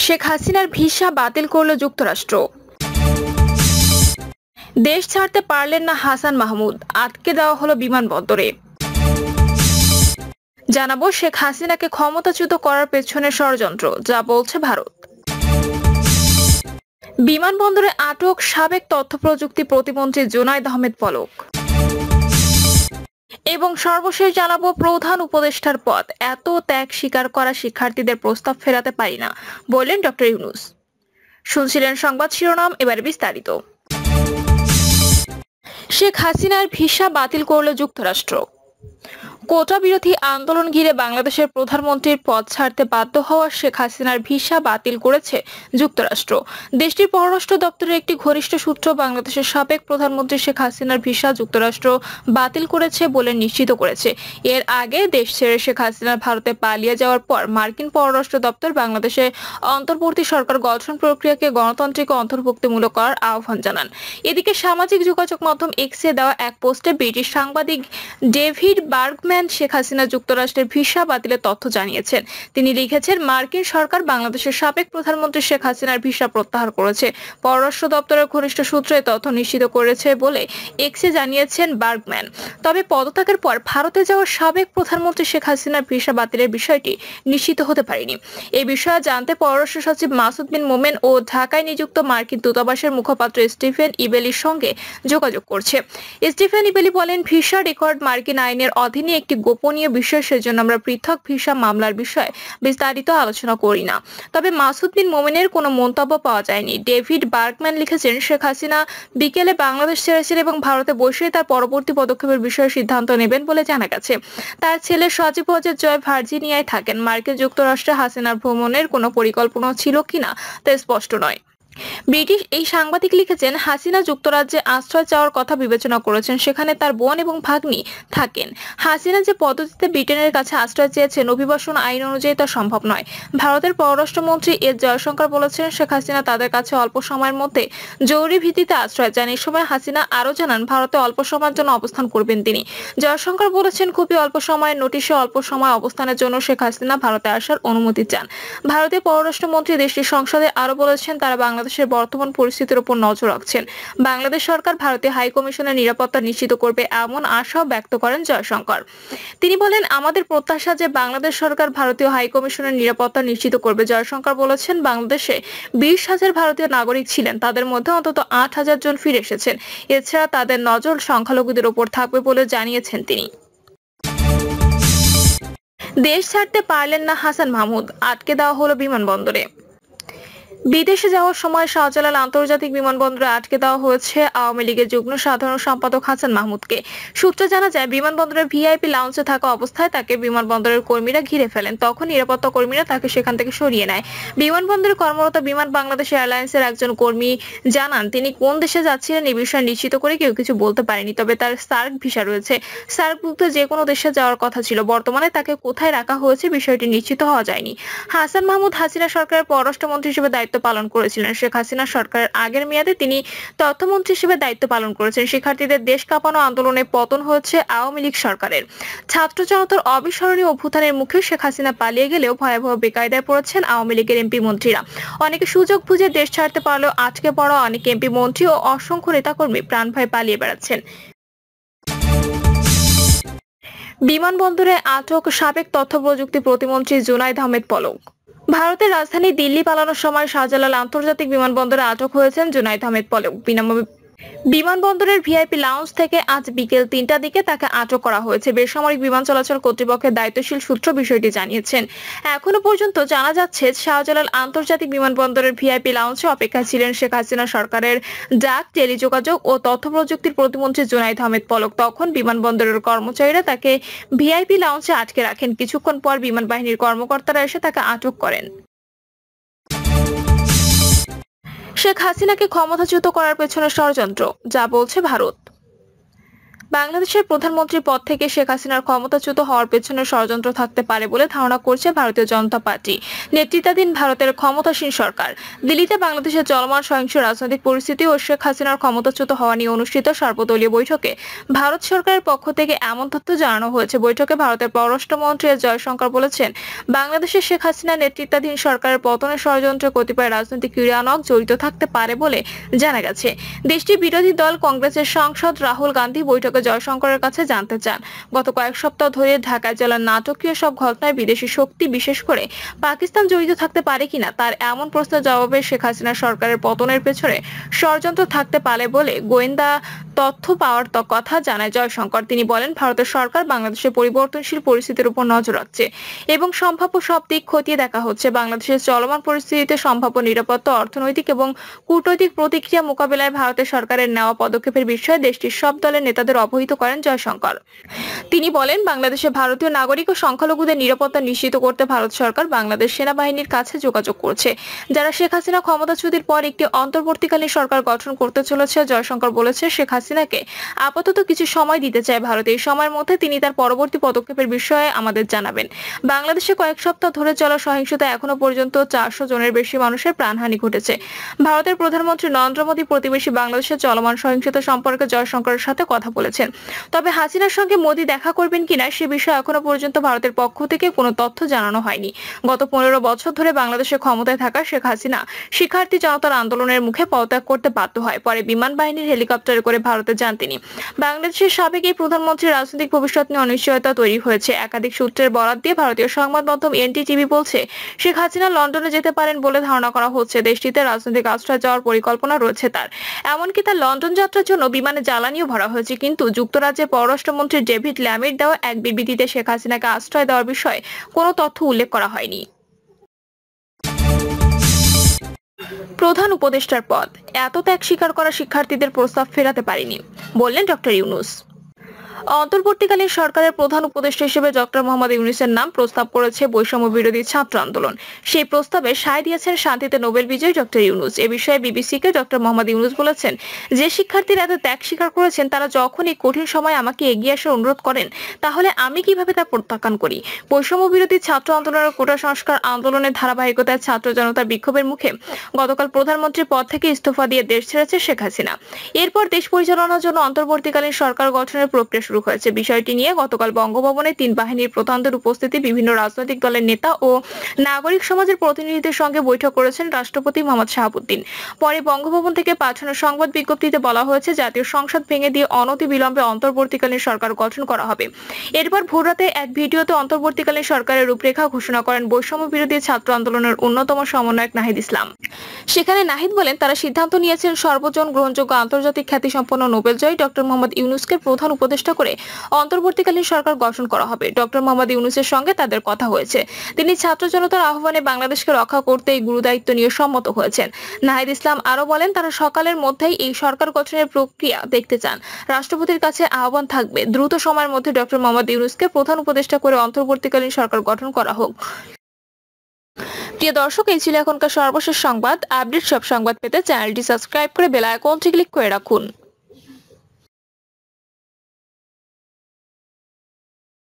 শেখ হাসিনার ভিসা বাতিল করল যুক্তরাষ্ট্র। দেশ ছাড়তে পারলেন না হাসান মাহমুদ, আটকে দেওয়া হলো বিমানবন্দরে। জানাবো শেখ হাসিনাকে ক্ষমতাচ্যুত করার পেছনে ষড়যন্ত্র, যা বলছে ভারত। বিমানবন্দরে আটক সাবেক তথ্য প্রযুক্তি প্রতিমন্ত্রী জুনায়েদ আহমেদ পলক। এবং সর্বশেষ জানাবো প্রধান উপদেষ্টার পদ এত ত্যাগ স্বীকার করা শিক্ষার্থীদের প্রস্তাব ফেরাতে পারি না বললেন ডক্টর ইউনূস। শুনছিলেন সংবাদ শিরোনাম, এবারে বিস্তারিত। শেখ হাসিনার ভিসা বাতিল করল যুক্তরাষ্ট্র। কোটা বিরোধী আন্দোলন ঘিরে বাংলাদেশের প্রধানমন্ত্রীর পদ ছাড়তে বাধ্য হওয়া শেখ হাসিনার ভিসা বাতিল করেছে যুক্তরাষ্ট্র। দেশটির পররাষ্ট্র দপ্তরের একটি ঘনিষ্ঠ সূত্র বাংলাদেশের সাবেক প্রধানমন্ত্রী শেখ হাসিনার ভিসা যুক্তরাষ্ট্র বাতিল করেছে বলে নিশ্চিত করেছে। এর আগে দেশ ছেড়ে শেখ হাসিনা ভারতে পালিয়ে যাওয়ার পর মার্কিন পররাষ্ট্র দপ্তর বাংলাদেশে অন্তর্বর্তী সরকার গঠন প্রক্রিয়াকে গণতান্ত্রিক ও অন্তর্ভুক্তিমূলক করার আহ্বান জানান। এদিকে সামাজিক যোগাযোগ মাধ্যম এক্সে দেওয়া এক পোস্টে ব্রিটিশ সাংবাদিক ডেভিড বার্গম্যান শেখ হাসিনা যুক্তরাষ্ট্রের ভিসা বাতিলের তথ্য জানিয়েছেন। তিনি লিখেছেন, মার্কিন সরকার বাংলাদেশের সাবেক প্রধানমন্ত্রী শেখ হাসিনার ভিসা প্রত্যাহার করেছে। পররাষ্ট্র দপ্তরের ঘনিষ্ঠ সূত্রে তথ্য নিশ্চিত করেছে বলে এক্সে জানিয়েছেন বার্গম্যান। তবে পদত্যাগের পর ভারতে যাওয়া সাবেক প্রধানমন্ত্রী শেখ হাসিনার ভিসা বাতিলের বিষয়টি নিশ্চিত হতে পারেনি। এই বিষয়ে জানতে পররাষ্ট্র সচিব মাসুদ বিন মোমেন ও ঢাকায় নিযুক্ত মার্কিন দূতাবাসের মুখপাত্র স্টিফেন ইবেলির সঙ্গে যোগাযোগ করছে। স্টিফেন ইবেলি বলেন, ভিসা রেকর্ড মার্কিন আইনের অধীনে একটি গোপনীয় বিষয়, সেজন্য আমরা পৃথক ভিসা মামলার বিষয়ে বিস্তারিত আলোচনা করি না। তবে মাসুদ বিন মোমেনের কোনো মন্তব্য পাওয়া যায়নি। ডেভিড বার্গম্যান লিখেছেন, শেখ হাসিনা বিকেলে বাংলাদেশ ছেড়েছেন এবং ভারতে বসে তার পরবর্তী পদক্ষেপের বিষয়ে সিদ্ধান্ত নেবেন বলে জানা গেছে। তার ছেলে সজীব ওয়াজেদ জয় ভার্জিনিয়ায় থাকেন। মার্কিন যুক্তরাষ্ট্রে হাসিনার ভ্রমণের কোনো পরিকল্পনা ছিল কিনা তা স্পষ্ট নয়। ব্রিটিশ এই সাংবাদিক লিখেছেন, হাসিনা যুক্তরাজ্যে আশ্রয় চাওয়ার কথা বিবেচনা করেছেন, সেখানে তার বোন এবং ভাগ্নি থাকেন। হাসিনা যে পদ্ধতিতে ব্রিটেনের কাছে আশ্রয় চেয়েছেন, অভিবাসন আইন অনুযায়ী তা সম্ভব নয়। ভারতের পররাষ্ট্রমন্ত্রী এস জয়শঙ্কর বলেছেন, শেখ হাসিনা তাদের কাছে অল্প সময়ের মধ্যে জরুরি ভিত্তিতে আশ্রয় চান। এই সময় হাসিনা আরও জানান, ভারতে অল্প সময়ের জন্য অবস্থান করবেন তিনি। জয়শঙ্কর বলেছেন, খুবই অল্প সময়ের নোটিশে অল্প সময় অবস্থানের জন্য শেখ হাসিনা ভারতে আসার অনুমতি চান। ভারতের পররাষ্ট্রমন্ত্রী দেশটির সংসদে আরও বলেছেন, তারা বাংলাদেশের বর্তমান পরিস্থিতির উপর নজর রাখছেন। বাংলাদেশ সরকার ভারতীয় হাই কমিশনের নিরাপত্তা নিশ্চিত করবে এমন আশাও ব্যক্ত করেন জয়শঙ্কর। তিনি বলেন, আমাদের প্রত্যাশা যে বাংলাদেশ সরকার ভারতীয় হাই কমিশনের নিরাপত্তা নিশ্চিত করবে। জয়শঙ্কর বলেছেন, বাংলাদেশে 20,000 ভারতীয় নাগরিক ছিলেন, তাদের মধ্যে অন্তত 8,000 জন ফিরে এসেছেন। এছাড়া তাদের নজর সংখ্যালঘুদের উপর থাকবে বলে জানিয়েছেন তিনি। দেশ ছাড়তে পারলেন না হাসান মাহমুদ, আটকে দেওয়া হলো বিমানবন্দরে। বিদেশে যাওয়ার সময় শাহজালাল আন্তর্জাতিক বিমানবন্দরে আটকে দেওয়া হয়েছে আওয়ামী লীগের যুগ্ম সাধারণ সম্পাদক হাসান মাহমুদকে। সূত্রে জানা যায়, বিমানবন্দরের ভিআইপি লাউঞ্জে থাকা অবস্থায় তাকে বিমানবন্দরের কর্মীরা ঘিরে ফেলেন। তখন নিরাপত্তা কর্মীরা তাকে সেখান থেকে সরিয়ে নেয়। বিমানবন্দরে কর্মরত বিমান বাংলাদেশ এয়ারলাইন্সের একজন কর্মী জানান, তিনি কোন দেশে যাচ্ছিলেন এই বিষয়ে নিশ্চিত করে কেউ কিছু বলতে পারেনি। তবে তার সার্ক ভিসা রয়েছে, সার্কভুক্ত যে কোনো দেশে যাওয়ার কথা ছিল। বর্তমানে তাকে কোথায় রাখা হয়েছে বিষয়টি নিশ্চিত হওয়া যায়নি। হাসান মাহমুদ হাসিনা সরকারের পররাষ্ট্রমন্ত্রী হিসেবে দায়িত্ব পালন করেছিলেন। শেখ হাসিনা সরকারের আগের মেয়াদে তিনি তথ্যমন্ত্রী হিসেবে দায়িত্ব পালন করেছেন। শিক্ষার্থীদের দেশ কাঁপানো আন্দোলনে পতন হয়েছে আওয়ামী লীগ সরকারের। ছাত্র জনতার অবিস্মরণীয় অভ্যুত্থানের মুখে শেখ হাসিনা পালিয়ে গেলেও ভয়াবহ বেকায়দায় পড়েছেন আওয়ামী লীগের এমপি মন্ত্রীরা। অনেকে সুযোগ বুঝে দেশ ছাড়তে পারলেও আটকে পড়া অনেক এমপি মন্ত্রী ও অসংখ্য নেতাকর্মী প্রাণ ভয়ে পালিয়ে বেড়াচ্ছেন। বিমানবন্দরে আটক সাবেক তথ্য প্রযুক্তি প্রতিমন্ত্রী জুনায়েদ আহমেদ পলক। ভারতের রাজধানী দিল্লি পালানোর সময় শাহজালাল আন্তর্জাতিক বিমানবন্দরে আটক হয়েছেন জুনায়েদ আহমেদ পলক। বিমানবন্দরের ভিআইপি লাউঞ্জ থেকে আজ বিকেল 3টার দিকে তাকে আটক করা হয়েছে। বেসামরিক বিমান চলাচল কর্তৃপক্ষের দায়িত্বশীল সূত্র বিষয়টি জানিয়েছেন। এখনো পর্যন্ত জানা যাচ্ছে, শাহজালাল আন্তর্জাতিক বিমানবন্দরের ভিআইপি লাউঞ্জে অপেক্ষায় ছিলেন শেখ হাসিনা সরকারের ডাক, টেলিযোগাযোগ ও তথ্য প্রযুক্তির প্রতিমন্ত্রী জুনায়েদ আহমেদ পলক। তখন বিমানবন্দরের কর্মচারীরা তাকে ভিআইপি লাউঞ্জে আটকে রাখেন। কিছুক্ষণ পর বিমান বাহিনীর কর্মকর্তারা এসে তাকে আটক করেন। শেখ হাসিনাকে ক্ষমতাচ্যুত করার পেছনে ষড়যন্ত্র, যা বলছে ভারত। বাংলাদেশের প্রধানমন্ত্রী পদ থেকে শেখ হাসিনার ক্ষমতাচ্যুত হওয়ার পেছনে ষড়যন্ত্র থাকতে পারে বলে ধারণা করছে ভারতীয় জনতা পার্টি নেতৃত্বাধীন ভারতের ক্ষমতাসীন সরকার। দিল্লিতে বাংলাদেশের চলমান সহিংস রাজনৈতিক পরিস্থিতি ও শেখ হাসিনার ক্ষমতাচ্যুত হওয়া নিয়ে অনুষ্ঠিত সর্বদলীয় বৈঠকে ভারত সরকারের পক্ষ থেকে এমন তথ্য জানানো হয়েছে। বৈঠকে ভারতের পররাষ্ট্রমন্ত্রী জয়শঙ্কর বলেছেন, বাংলাদেশের শেখ হাসিনা নেতৃত্বাধীন সরকারের পতনের ষড়যন্ত্রে কতিপয় রাজনৈতিক ক্রীড়ানক জড়িত থাকতে পারে বলে জানা গেছে। দেশটির বিরোধী দল কংগ্রেসের সাংসদ রাহুল গান্ধী বৈঠকে জয়শঙ্করের কাছে জানতে চান, গত কয়েক সপ্তাহ ধরে ঢাকায় চলা নাটকীয় সব ঘটনায় বিদেশি শক্তি বিশেষ করে পাকিস্তান জড়িত থাকতে পারে কিনা। তার এমন প্রশ্নের জবাবে শেখ হাসিনা সরকারের পতনের পেছনে ষড়যন্ত্র থাকতে পারে বলে গোয়েন্দা তথ্য পাওয়ার কথা জানায় জয়শঙ্কর। তিনি বলেন, ভারতের সরকার বাংলাদেশের পরিবর্তনশীল পরিস্থিতির উপর নজর রাখছে এবং সম্ভাব্য সব দিক খতিয়ে দেখা হচ্ছে। বাংলাদেশের চলমান পরিস্থিতিতে সম্ভাব্য নিরাপত্তা, অর্থনৈতিক এবং কূটনৈতিক প্রতিক্রিয়া মোকাবিলায় ভারতের সরকারের নেওয়া পদক্ষেপের বিষয়ে দেশটির সব দলের নেতাদের অবহিত করেন জয়শঙ্কর। তিনি বলেন, বাংলাদেশে ভারতীয় নাগরিক ও সংখ্যালঘুদের নিরাপত্তা নিশ্চিত করতে ভারত সরকার বাংলাদেশ সেনাবাহিনীর কাছে যোগাযোগ করছে, যারা শেখ হাসিনা ক্ষমতাচ্যুতির পর একটি অন্তর্বর্তীকালীন সরকার গঠন করতে চলেছে। জয়শঙ্কর বলেছে, শেখ হাসিনাকে আপাতত কিছু সময় দিতে চায় ভারত। এই সময়ের মধ্যে তিনি তার পরবর্তী পদক্ষেপের বিষয়ে আমাদের জানাবেন। বাংলাদেশে কয়েক সপ্তাহ ধরে চলা সহিংসতায় এখনো পর্যন্ত 400 জনের বেশি মানুষের প্রাণহানি ঘটেছে। ভারতের প্রধানমন্ত্রী নরেন্দ্র মোদী প্রতিবেশী বাংলাদেশের চলমান সহিংসতা সম্পর্কে জয়শঙ্করের সাথে কথা বলেছেন। তবে হাসিনার সঙ্গে মোদী দেখা করবেন কিনা সে বিষয়ে এখনো পর্যন্ত ভারতের পক্ষ থেকে কোনো তথ্য জানানো হয়নি। গত 15 বছর ধরে বাংলাদেশে ক্ষমতায় থাকা শেখ হাসিনা শিক্ষার্থী জনতার আন্দোলনের মুখে পদত্যাগ করতে বাধ্য হয়। পরে বিমান বাহিনীর হেলিকপ্টারে করে ভারতে যান তিনি। বাংলাদেশের সাবেক এই প্রধানমন্ত্রীর রাজনৈতিক ভবিষ্যৎ নিয়ে অনিশ্চয়তা তৈরি হয়েছে। একাধিক সূত্রের বরাত দিয়ে ভারতীয় সংবাদ মাধ্যম এনডিটিভি বলছে, শেখ হাসিনা লন্ডনে যেতে পারেন বলে ধারণা করা হচ্ছে। দেশটিতে রাজনৈতিক আশ্রয় যাওয়ার পরিকল্পনা রয়েছে তার। এমনকি তার লন্ডন যাত্রার জন্য বিমানে জ্বালানিও ভরা হয়েছে। কিন্তু যুক্তরাজ্যের পররাষ্ট্রমন্ত্রী ডেভিড ল্যামির দেওয়া এক বিবৃতিতে শেখ হাসিনাকে আশ্রয় দেওয়ার বিষয়ে কোনো তথ্য উল্লেখ করা হয়নি। প্রধান উপদেষ্টার পদ এত ত্যাগ স্বীকার করা শিক্ষার্থীদের প্রস্তাব ফেরাতে পারেনি বললেন ডক্টর ইউনূস। অন্তর্বর্তীকালীন সরকারের প্রধান উপদেষ্টা হিসেবে ডক্টর মোহাম্মদ ইউনূসের নাম প্রস্তাব করেছে বৈষম্য বিরোধী ছাত্র আন্দোলন। সেই প্রস্তাবে সায় দিয়েছেন শান্তিতে নোবেল বিজয়ী ডক্টর ইউনূস। এ বিষয়ে বিবিসিকে ডক্টর মোহাম্মদ ইউনূস বলেছেন, যে শিক্ষার্থীরা এত ত্যাগ স্বীকার করেছেন তারা যখন এই কঠিন সময় আমাকে এগিয়ে আসার অনুরোধ করেন, তাহলে আমি কিভাবে তা প্রত্যাখ্যান করি। বৈষম্য বিরোধী ছাত্র আন্দোলনের কোটা সংস্কার আন্দোলনের ধারাবাহিকতায় ছাত্র জনতার বিক্ষোভের মুখে গতকাল প্রধানমন্ত্রীর পদ থেকে ইস্তফা দিয়ে দেশ ছেড়েছে শেখ হাসিনা। এরপর দেশ পরিচালনার জন্য অন্তর্বর্তীকালীন সরকার গঠনের প্রক্রিয়া শুরু হয়েছে। বিষয়টি নিয়ে গতকাল বঙ্গভবনে 3 বাহিনীর প্রধানদের উপস্থিতি বিভিন্ন রাজনৈতিক দলের নেতা ও নাগরিক সমাজের প্রতিনিধিদের সঙ্গে বৈঠক করেছেন রাষ্ট্রপতি মোহাম্মদ শাহাবুদ্দিন। পরে বঙ্গভবন থেকে পাঠানো সংবাদ বিজ্ঞপ্তিতে বলা হয়েছে, জাতীয় সংসদ ভেঙে দিয়ে অনতিবিলম্বে অন্তর্বর্তীকালীন সরকার গঠন করা হবে। এরপর ভোররাতে এক ভিডিওতে অন্তর্বর্তীকালীন সরকারের রূপরেখা ঘোষণা করেন বৈষম্য বিরোধী ছাত্র আন্দোলনের অন্যতম সমন্বয়ক নাহিদ ইসলাম। সেখানে নাহিদ বলেন, তারা সিদ্ধান্ত নিয়েছেন সর্বজন গ্রহণযোগ্য আন্তর্জাতিক খ্যাতিসম্পন্ন নোবেলজয়ী ডক্টর মোহাম্মদ ইউনূসকে প্রধান উপদেষ্টা করে অন্তর্বর্তীকালীন সরকার গঠন করা হবে। ডক্টর মোহাম্মদ ইউনূসের সঙ্গে তাদের কথা হয়েছে। তিনি ছাত্র জনতার আহ্বানে বাংলাদেশকে রক্ষা করতে এই গুরুদায়িত্ব নিয়ে সম্মত হয়েছেন। নাহিদ ইসলাম আরো বলেন, তারা সকালের মধ্যেই এই সরকার গঠনের প্রক্রিয়া দেখতে চান। রাষ্ট্রপতির কাছে আহ্বান থাকবে, দ্রুত সময়ের মধ্যে ডক্টর মোহাম্মদ ইউনূসকে প্রধান উপদেষ্টা করে অন্তর্বর্তীকালীন সরকার গঠন করা হোক। প্রিয় দর্শক, এই ছিল এখনকার সর্বশেষ সংবাদ। আপডেট সব সংবাদ পেতে চ্যানেলটি সাবস্ক্রাইব করে বেল আইকনটি ক্লিক করে রাখুন।